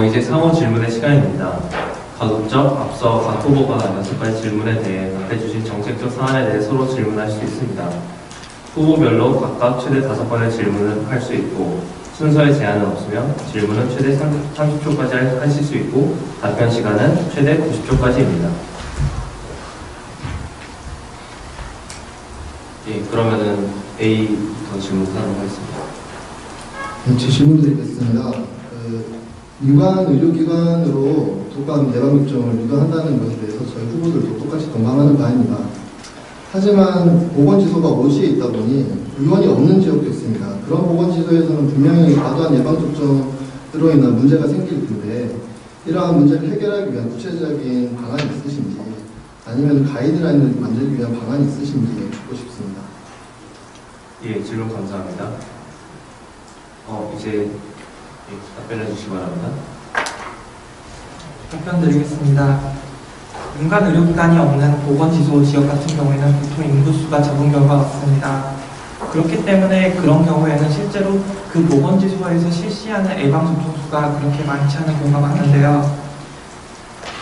이제 상호 질문의 시간입니다. 가급적 앞서 각 후보가 6가지 질문에 대해 답해주신 정책적 사안에 대해 서로 질문할 수 있습니다. 후보별로 각각 최대 5번의 질문을 할 수 있고 순서에 제한은 없으며 질문은 최대 30초까지 하실 수 있고 답변 시간은 최대 90초까지입니다. 예, 그러면은 A부터 질문하도록 하겠습니다. 네, 제 질문 드리겠습니다. 유관 의료기관으로 독감 예방접종을 유도한다는 것에 대해서 저희 후보들도 똑같이 동감하는 바입니다. 하지만 보건지소가 오시에 있다 보니 의원이 없는 지역도 있습니다. 그런 보건지소에서는 분명히 과도한 예방접종으로 인한 문제가 생길 텐데 이러한 문제를 해결하기 위한 구체적인 방안이 있으신지 아니면 가이드라인을 만들기 위한 방안이 있으신지 듣고 싶습니다. 예, 질문 감사합니다. 이제 답변해 주시기 바랍니다. 답변 드리겠습니다. 민간 의료기관이 없는 보건지소 지역 같은 경우에는 보통 인구수가 적은 경우가 많습니다. 그렇기 때문에 그런 경우에는 실제로 그 보건지소에서 실시하는 예방접종 수가 그렇게 많지 않은 경우가 많은데요.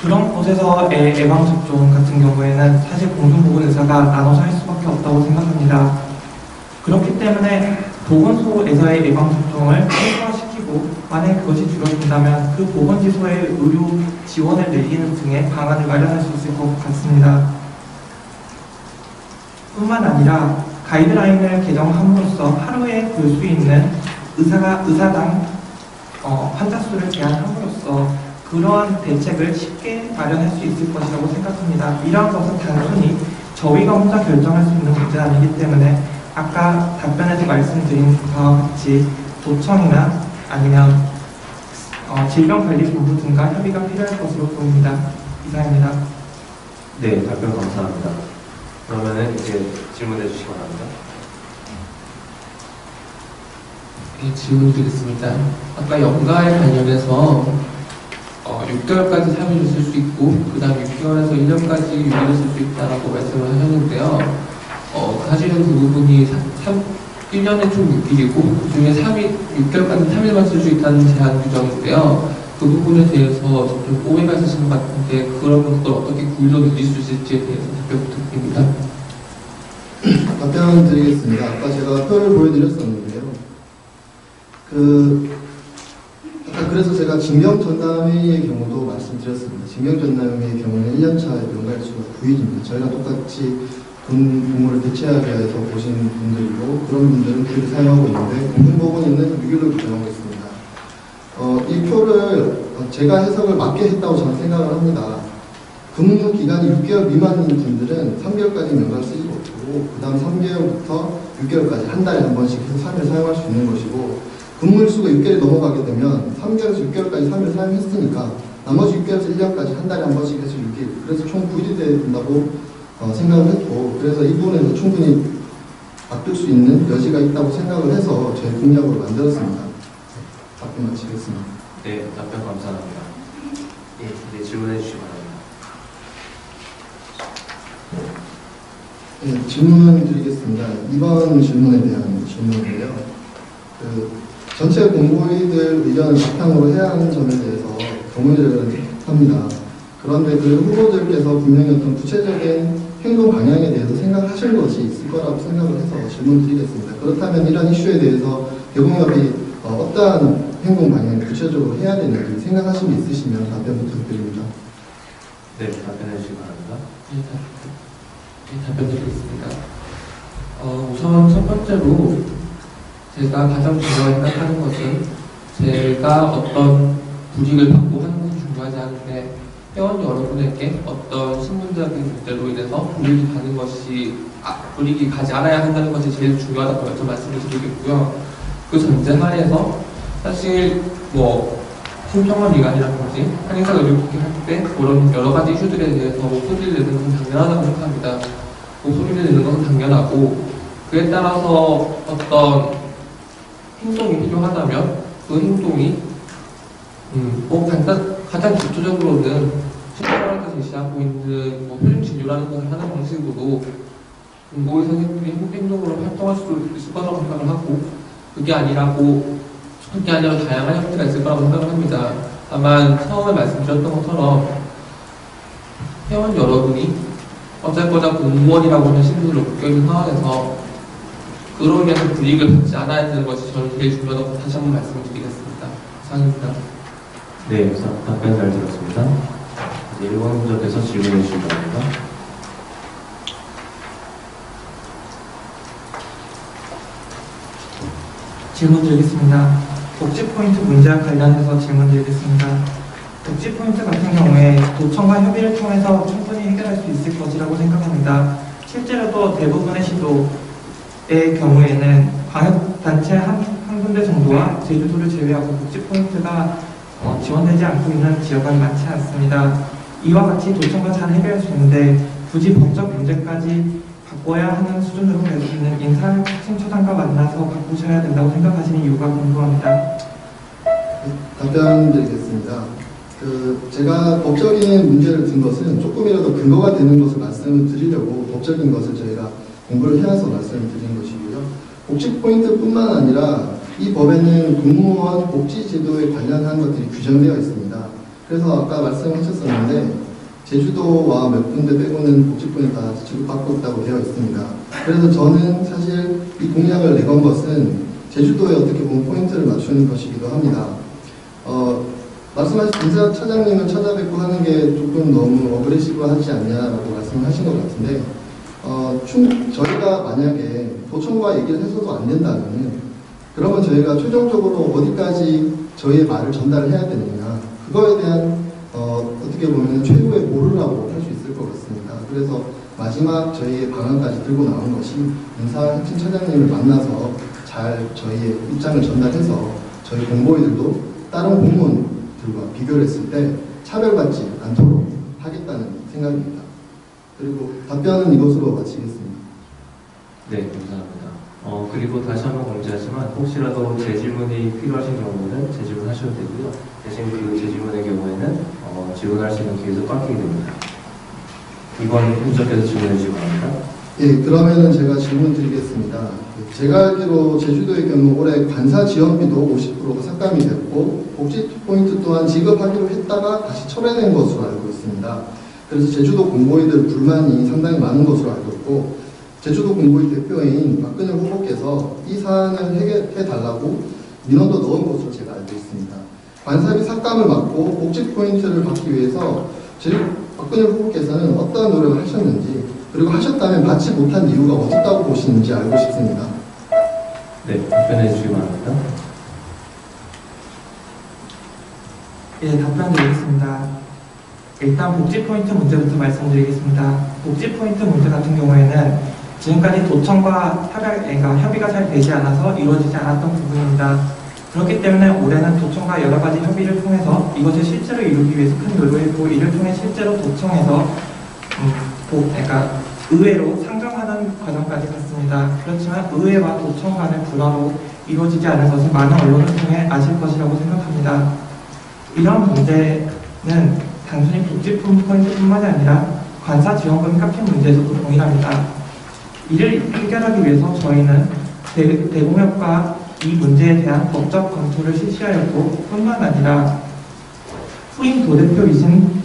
그런 곳에서의 예방접종 같은 경우에는 사실 공중보건의사가 나눠서 할 수밖에 없다고 생각합니다. 그렇기 때문에 보건소에서의 예방접종을 최소화시키고 만약 그것이 줄어든다면 그 보건지소의 의료 지원을 늘리는 등의 방안을 마련할 수 있을 것 같습니다. 뿐만 아니라 가이드라인을 개정함으로써 하루에 볼 수 있는 의사당 환자 수를 제한함으로써 그러한 대책을 쉽게 마련할 수 있을 것이라고 생각합니다. 이러한 것은 단순히 저희가 혼자 결정할 수 있는 문제는 아니기 때문에 아까 답변에서 말씀드린 바와 같이 도청이나 아니면 질병관리본부 등과 협의가 필요할 것으로 보입니다. 이상입니다. 네, 답변 감사합니다. 그러면은 이제 질문해 주시기 바랍니다. 네, 질문 드리겠습니다. 아까 연가에 관련해서 6개월까지 사유를 쓸 수 있고 그 다음 6개월에서 1년까지 유예를 쓸 수 있다고 말씀을 하셨는데요. 사실은 그 부분이 1년에 총 6일이고 그 중에 6개월까지 3일만 쓸 수 있다는 제한 규정인데요. 그 부분에 대해서 좀 오해가 있으신 것 같은데 그런 것들 어떻게 9일로 늘릴 수 있을지에 대해서 답변 부탁드립니다. 답변 드리겠습니다. 아까 제가 표를 보여드렸었는데요. 그래서 제가 징병전담회의 경우도 말씀드렸습니다. 징병전담회의 경우는 1년차 연가일수가 9일입니다. 저희랑 똑같이 군복무를 대체하기 위해서 보신 분들이고 그런 분들은 9일을 사용하고 있는데 공중보건에는 6일로 규정하고 있습니다. 이 표를 제가 해석을 맞게 했다고 저는 생각을 합니다. 근무 기간이 6개월 미만인 분들은 3개월까지 연가를 쓰지 못하고 그 다음 3개월부터 6개월까지 한 달에 한 번씩 해서 3일 사용할 수 있는 것이고 근무일수가 6개월이 넘어가게 되면 3개월에서 6개월까지 3일 사용했으니까 나머지 6개월에서 1년까지 한 달에 한 번씩 해서 6일 그래서 총 9일이 된다고 생각을 했고 그래서 이 부분에서 충분히 바뀔 수 있는 여지가 있다고 생각을 해서 저희 공약으로 만들었습니다. 답변 마치겠습니다. 네, 답변 감사합니다. 예, 이제 질문해 주시기 바랍니다. 네, 질문 드리겠습니다. 이번 질문에 대한 질문인데요. 전체 공보위들 의견을 바탕으로 해야 하는 점에 대해서 동의를 합니다. 그런데 그 후보들께서 분명히 어떤 구체적인 행동 방향에 대해서 생각하실 것이 있을 거라고 생각을 해서 질문 드리겠습니다. 그렇다면 이런 이슈에 대해서 대공협이 어떠한 행동 방향을 구체적으로 해야 되는지 생각하신 게 있으시면 답변 부탁드립니다. 네, 답변해 주시기 바랍니다. 답변 드리겠습니다. 우선 첫 번째로 제가 가장 중요하게 생각하는 것은 제가 어떤 불이익을 받고 하는 것이 중요하지 않은데 회원 여러분에게 어떤 신분적인 문제로 인해서 불이익이 가지 않아야 한다는 것이 제일 중요하다고 먼저 말씀을 드리겠고요. 그 전제 하에서 사실 신평원기관이라든지 한의사 의료기기 할 때 그런 여러 가지 이슈들에 대해서 목소리를 내는 것은 당연하다고 생각합니다. 목소리를 내는 것은 당연하고 그에 따라서 어떤 행동이 필요하다면 그 행동이 가장 기초적으로는 신경학에서 제시하고 있는 표준 진료라는 것을 하는 방식으로 공보의 선생님들이 행동으로 활동할 수 있을 거라고 생각을 하고 그게 아니라고 함께하려면 다양한 형태가 있을 거라고 생각을 합니다. 다만 처음에 말씀드렸던 것처럼 회원 여러분이 어쨌거나 공무원이라고 하는 신분을 놓고 있는 상황에서 그로 인해서 불이익을 받지 않아야 되는 것이 저는 제일 중요하다고 다시 한번 말씀을 드리겠습니다. 이상입니다. 네, 우선 답변 잘 들었습니다. 이제 1번 분석에서 질문해 주시기 바랍니다. 질문 드리겠습니다. 복지 포인트 문제와 관련해서 질문 드리겠습니다. 복지 포인트 같은 경우에 도청과 협의를 통해서 충분히 해결할 수 있을 것이라고 생각합니다. 실제로도 대부분의 시도의 경우에는 광역단체 한 군데 정도와 제주도를 제외하고 복지 포인트가 지원되지 않고 있는 지역은 많지 않습니다. 이와 같이 도청과 잘 해결할 수 있는데 굳이 법적 문제까지 바꿔야 하는 수준으로 갈 수 있는 인사혁신처장과 만나서 바꾸셔야 된다고 생각하시는 이유가 궁금합니다. 답변 드리겠습니다. 제가 법적인 문제를 든 것은 조금이라도 근거가 되는 것을 말씀을 드리려고 법적인 것을 저희가 공부를 해서 말씀을 드린 것이고요. 복지 포인트뿐만 아니라 이 법에는 공무원 복지 제도에 관련한 것들이 규정되어 있습니다. 그래서 아까 말씀하셨었는데 제주도와 몇 군데 빼고는 복지 포인트 다 지급받고 있다고 되어 있습니다. 그래서 저는 사실 이 공약을 내건 것은 제주도에 어떻게 보면 포인트를 맞추는 것이기도 합니다. 말씀하신 인사처장님을 찾아뵙고 하는 게 조금 너무 어그레시브하지 않냐라고 말씀을 하신 것 같은데 저희가 만약에 도청과 얘기를 해서도 안 된다면 그러면 저희가 최종적으로 어디까지 저희의 말을 전달을 해야 되느냐 그거에 대한 어떻게 보면 최후의 보루라고 할 수 있을 것 같습니다. 그래서 마지막 저희의 방안까지 들고 나온 것이 인사혁신처장님을 만나서 잘 저희의 입장을 전달해서 저희 공보위들도 다른 공무원들과 비교를 했을 때 차별받지 않도록 하겠다는 생각입니다. 그리고 답변은 이것으로 마치겠습니다. 네, 감사합니다. 그리고 다시 한번 강조하지만 혹시라도 재질문이 필요하신 경우는 재질문하셔도 되고요. 대신 그 재질문의 경우에는 질문할 수 있는 기회도 깎이게 됩니다. 이번 분석해서 질문해 주시기 바랍니다. 예, 그러면은 제가 질문 드리겠습니다. 제가 알기로 제주도의 경우 올해 관사 지원비도 50%가 삭감이 됐고 복지 포인트 또한 지급하기로 했다가 다시 철회된 것으로 알고 있습니다. 그래서 제주도 공보위들 불만이 상당히 많은 것으로 알고 있고 제주도 공보위 대표인 박근혜 후보께서 이 사안을 해결해달라고 민원도 넣은 것으로 제가 알고 있습니다. 관사비 삭감을 막고 복지 포인트를 받기 위해서 박근혜 후보께서는 어떠한 노력을 하셨는지 그리고 하셨다면 받지 못한 이유가 어떻다고 보시는지 알고 싶습니다. 네, 답변해 주시기 바랍니다. 예, 답변 드리겠습니다. 일단 복지 포인트 문제부터 말씀드리겠습니다. 복지 포인트 문제 같은 경우에는 지금까지 도청과 협의가 잘 되지 않아서 이루어지지 않았던 부분입니다. 그렇기 때문에 올해는 도청과 여러 가지 협의를 통해서 이것을 실제로 이루기 위해서 큰 노력했고 이를 통해 실제로 도청에서 의회로 상정하는 과정까지 갔습니다. 그렇지만 의회와 도청 간의 불화로 이루어지지 않은 것을 많은 언론을 통해 아실 것이라고 생각합니다. 이런 문제는 단순히 복지 포인트뿐만이 아니라 관사 지원금 깎인 문제에서도 동일합니다. 이를 해결하기 위해서 저희는 대공협과 이 문제에 대한 법적 검토를 실시하였고 뿐만 아니라 후임 도대표이신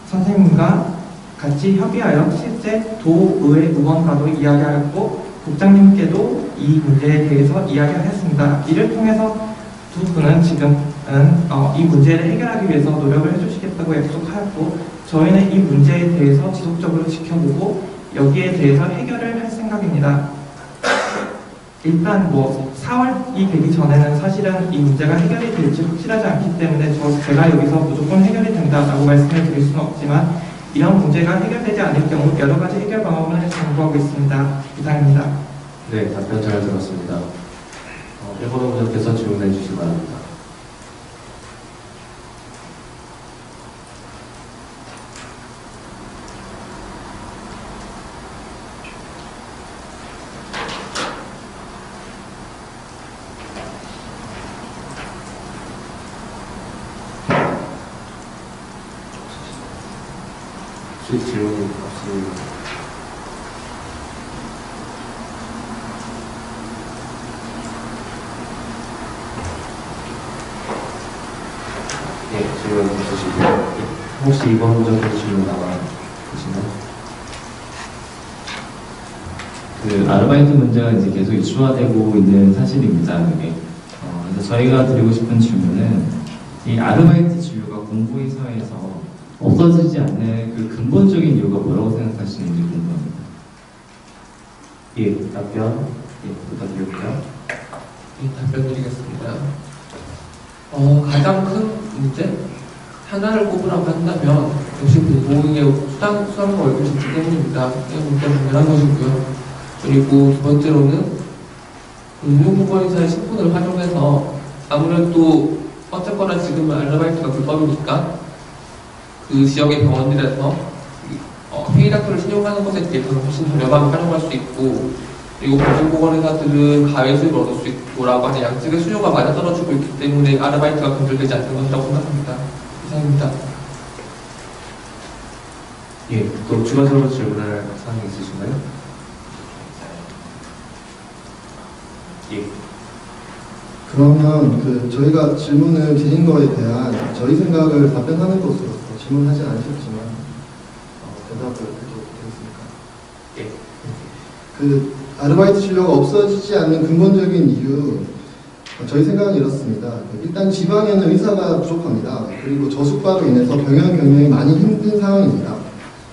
선생님과 같이 협의하여 실제 도의회 의원과도 이야기하였고 국장님께도 이 문제에 대해서 이야기하였습니다. 이를 통해서 두 분은 지금은 이 문제를 해결하기 위해서 노력을 해주시겠다고 약속하였고 저희는 이 문제에 대해서 지속적으로 지켜보고 여기에 대해서 해결을 할 생각입니다. 일단 4월이 되기 전에는 사실은 이 문제가 해결이 될지 확실하지 않기 때문에 제가 여기서 무조건 해결이 된다라고 말씀을 드릴 수는 없지만 이런 문제가 해결되지 않을 경우 여러 가지 해결 방법을 강구하고 있습니다. 이상입니다. 네, 답변 잘 들었습니다. 1번 분석해서 질문해 주시기 바랍니다. 질문이 없습니다. 네, 질문 있으시고요. 혹시 이번 적인 질문 나와 계시나요? 그 아르바이트 문제가 이제 계속 이슈화되고 있는 사실입니다. 그게. 그래서 저희가 드리고 싶은 질문은 이 아르바이트 진료가 공고의 사회에서 없어지지 않는 그 근본적인 이유가 뭐라고 생각하시는지 궁금합니다. 예, 답변 부탁드릴게요. 답변 드리겠습니다. 가장 큰 문제? 하나를 꼽으라고 한다면 역시 공공의 수당과 월급 지출 때문입니다. 이게 문제가 당연한 것이고요. 그리고 두 번째로는 공공보건의사의 신분을 활용해서 아무래도 어쨌거나 지금은 아르바이트가 불법이니까 그 지역의 병원들에서 회의닥터를 신용하는 것에 대해서는 훨씬 저렴하게 활용할 수 있고, 그리고 공공보건의사들은 가외 수입을 얻을 수 있고라고 하는 양측의 수요가 맞아떨어지고 있기 때문에 아르바이트가 근절되지 않는 것이라고 생각합니다. 이상입니다. 예, 또 추가적으로 질문할 사항이 있으신가요? 예. 그러면 저희가 질문을 드린 거에 대한 저희 생각을 답변하는 것으로서 질문하진 않으셨지만 대답을 해도 되겠습니까? 예. 아르바이트 진료가 없어지지 않는 근본적인 이유, 저희 생각은 이렇습니다. 일단 지방에는 의사가 부족합니다. 그리고 저숙가로 인해서 병원 경영이 많이 힘든 상황입니다.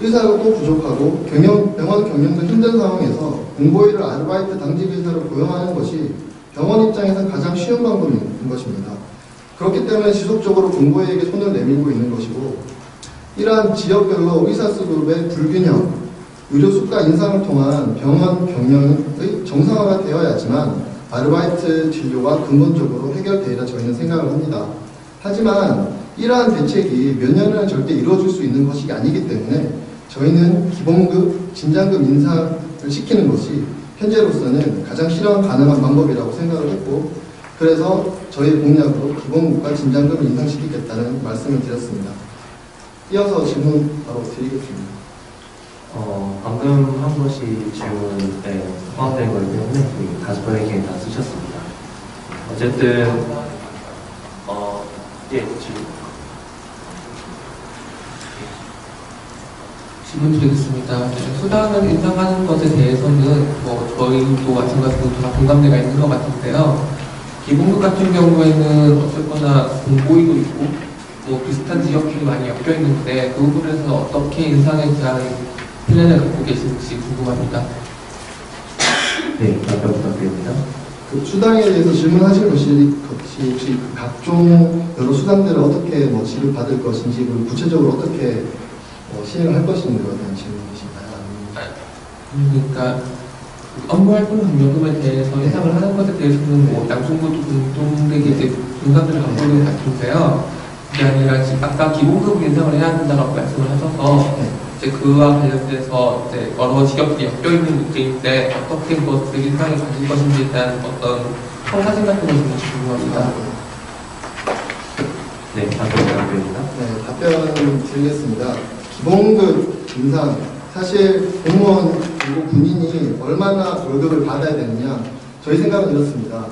의사가 또 부족하고 병원 경영도 힘든 상황에서 공고일을 아르바이트 당직 의사로 고용하는 것이 병원 입장에서 가장 쉬운 방법인 것입니다. 그렇기 때문에 지속적으로 공고에게 손을 내밀고 있는 것이고, 이러한 지역별로 의사 수급의 불균형, 의료 수가 인상을 통한 병원 경영의 정상화가 되어야지만 아르바이트 진료가 근본적으로 해결되리라 저희는 생각을 합니다. 하지만 이러한 대책이 몇 년은 절대 이루어질 수 있는 것이 아니기 때문에 저희는 기본급, 진장급 인상을 시키는 것이 현재로서는 가장 실현 가능한 방법이라고 생각을 했고, 그래서 저희 공약으로 기본급과 진장급을 인상시키겠다는 말씀을 드렸습니다. 이어서 질문 바로 드리겠습니다. 방금 한 것이 질문에 포함된 거기 때문에 5번에게 다 쓰셨습니다. 어쨌든 예, 질문 드리겠습니다. 수당을 인상하는 것에 대해서는 저희도 마찬가지로 다 공감대가 있는 것 같은데요. 기본급 같은 경우에는 어쨌거나 공고의도 있고 비슷한 지역들이 많이 엮여 있는데 그 부분에서 어떻게 인상에 대한 플랜을 갖고 계신지 궁금합니다. 네, 답변 부탁드립니다. 수당에 대해서 질문하실 것이 혹시 각종 여러 수당들을 어떻게 지급받을 것인지, 그리고 구체적으로 어떻게 시행을 할 것인지에 대한 질문이신가요? 그러니까 업무활동 경력금에 대해서 해상을 하는 것에 대해서는 양쪽모두 공동되게 이제 공감대를 갖고 있는 것 같은데요. 그게 아니라 아까 기본급 인상을 해야 된다고 말씀을 하셔서 이제 그와 관련돼서 이제 여러 지역들이 엮여 있는 문제인데 어떻게 그것을 인상을 가질 것인지에 대한 어떤 청사진 같은 것을 궁금합니다. 네, 답변 부탁드립니다. 네, 답변 드리겠습니다. 기본급 인상, 사실 공무원 그리고 군인이 얼마나 월급을 받아야 되느냐, 저희 생각은 이렇습니다.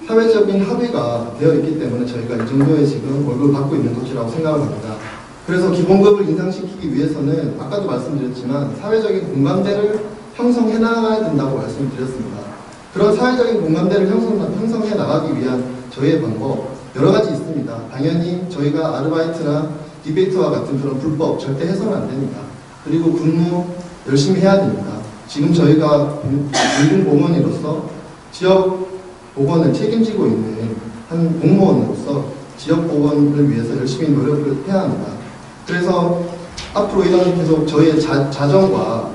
사회적인 합의가 되어 있기 때문에 저희가 이 정도의 지금 월급을 받고 있는 것이라고 생각을 합니다. 그래서 기본급을 인상시키기 위해서는 아까도 말씀드렸지만 사회적인 공감대를 형성해 나가야 된다고 말씀드렸습니다. 그런 사회적인 공감대를 형성해 나가기 위한 저희의 방법 여러 가지 있습니다. 당연히 저희가 아르바이트나 디베이트와 같은 그런 불법 절대 해서는 안 됩니다. 그리고 근무 열심히 해야 됩니다. 지금 저희가 공공보건의로서 지역 보건을 책임지고 있는 한 공무원으로서 지역 보건을 위해서 열심히 노력을 해야 합니다. 그래서 앞으로 이런 계속 저희의 자정과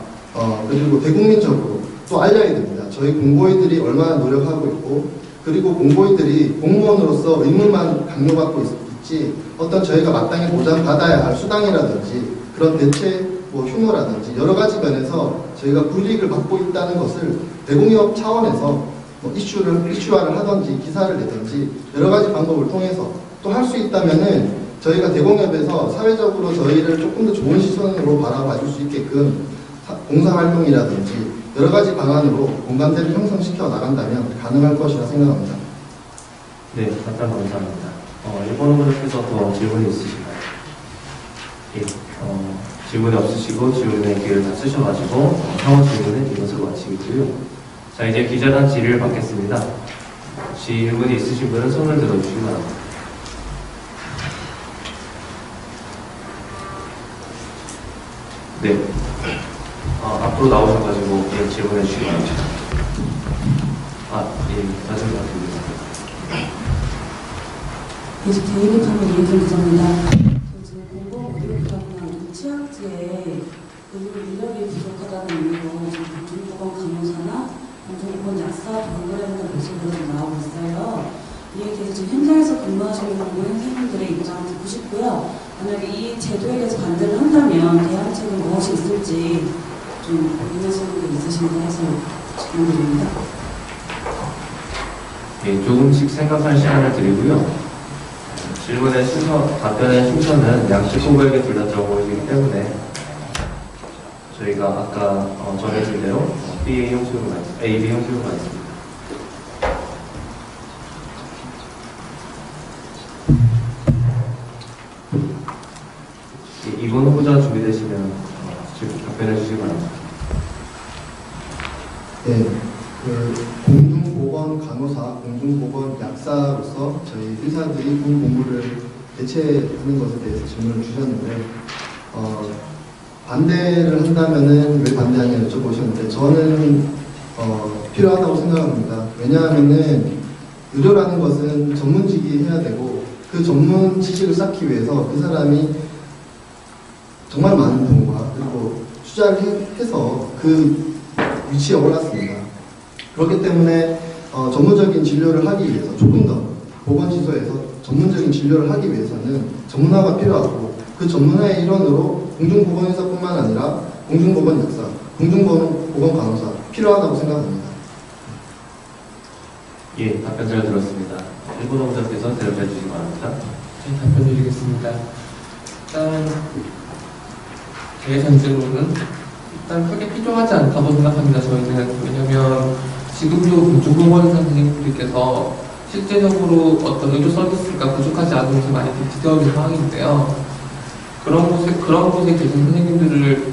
그리고 대국민적으로 또 알려야 됩니다. 저희 공고위들이 얼마나 노력하고 있고, 그리고 공고위들이 공무원으로서 의무만 강요받고 있지 어떤 저희가 마땅히 보장받아야 할 수당이라든지 그런 대체 휴무라든지 여러 가지 면에서 저희가 불이익을 받고 있다는 것을 대공기업 차원에서 이슈화를 하든지 기사를 내든지 여러 가지 방법을 통해서 또 할 수 있다면은 저희가 대공기업에서 사회적으로 저희를 조금 더 좋은 시선으로 바라봐 줄 수 있게끔 봉사활동이라든지 여러 가지 방안으로 공감대를 형성시켜 나간다면 가능할 것이라 생각합니다. 네, 답변 감사합니다. 일본 후보자께서 더 질문이 있으신가요? 예, 질문이 없으시고 질문의 기회를 다 쓰셔가지고 상호 질문은 이것으로 마치겠고요. 자, 이제 기자단 질의를 받겠습니다. 질문이 있으신 분은 손을 들어주시기 바랍니다. 네, 앞으로 나오셔가지고 질문해 주시기 바랍니다. 예, 말씀 부탁드립니다. 개인의 판매 이해준 기자입니다. 지금 공공의료기관이나 취약지에 의료 인력이 부족하다는 의미로 지금 공중보건 간호사나 공중보건 약사 동물의원들 모습으로 좀 나오고 있어요. 이에 대해서 지금 현장에서 근무하시는 선생님들의 입장을 듣고 싶고요. 만약에 이 제도에 대해서 반대를 한다면 대안책은 무엇이 있을지 좀 고민하시는 게 있으신가 해서 질문드립니다. 예, 조금씩 생각할 시간을 드리고요. 질문의 답변의 순서는 양측 후보에게 둘 다 들어보이기 때문에 저희가 아까 정해진 대로 A, B 형식으로 가겠습니다. 이번 후보자 준비되시면 지금 답변해 주시기 바랍니다. 네, 공중보건 간호사, 공중보건 약사로서 저희 의사들이 군 복무를 대체하는 것에 대해서 질문을 주셨는데 반대를 한다면은 왜 반대하냐 여쭤보셨는데 저는 필요하다고 생각합니다. 왜냐하면은 의료라는 것은 전문직이 해야 되고 그 전문 지식을 쌓기 위해서 그 사람이 정말 많은 돈과 그리고 투자를 해서 그 위치에 올랐습니다. 그렇기 때문에 전문적인 진료를 하기 위해서 조금 더 보건시설에서 전문적인 진료를 하기 위해서는 전문화가 필요하고 그 전문화의 일원으로 공중보건의사뿐만 아니라 공중보건약사, 공중보건 간호사 필요하다고 생각합니다. 예, 답변 잘 들었습니다. 일본 후보자께서 대답해 주시기 바랍니다. 네, 답변 드리겠습니다. 일단 제 전제로는 일단 크게 필요하지 않다고 생각합니다. 저희는 왜냐하면 지금도 공중보건 선생님들께서 실제적으로 어떤 의료 서비스가 부족하지 않은 곳이 많이 대치되어 있는 상황인데요. 그런 곳에 계신 선생님들을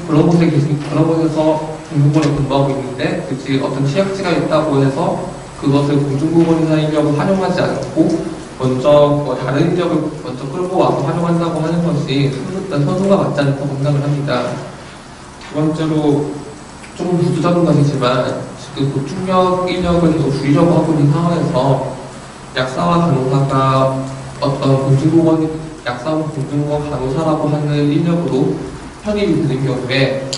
그런 곳에서 공중보건을 공부하고 있는데 굳이 어떤 취약지가 있다고 해서 그것을 공중보건의사 인력을 활용하지 않고 먼저 다른 인력을 먼저 끌고 와서 활용한다고 하는 것이 선수가 맞지 않다고 생각을 합니다. 두 번째로 좀 부수적인 것이지만 지금 보충력 인력을 계속 줄이려고 하고 있는 상황에서 약사와 간호사가 어떤 약사와 공중보건 간호사라고 하는 인력으로 편입이 되는 경우에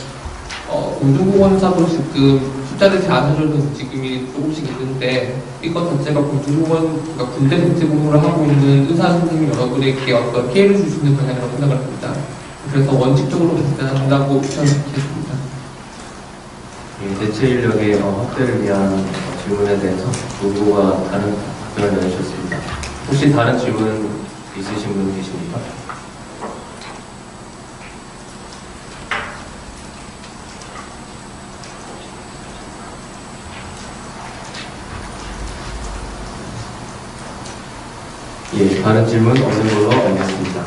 공중보건의사도 지금 숫자를 제한하려는 움직임이 조금씩 있는데 이것 자체가 그러니까 군대 대체 복무를 하고 있는 의사 선생님 여러분에게 어떤 피해를 줄 수 있는 방향이라고 생각을 합니다. 그래서 원칙적으로 발전한다고 추천드리겠습니다. 예, 대체 인력의 확대를 위한 질문에 대해서 노조가 다른 답변을 내주셨습니다. 혹시 다른 질문 있으신 분 계십니까? 예, 다른 질문 없는 걸로 알겠습니다.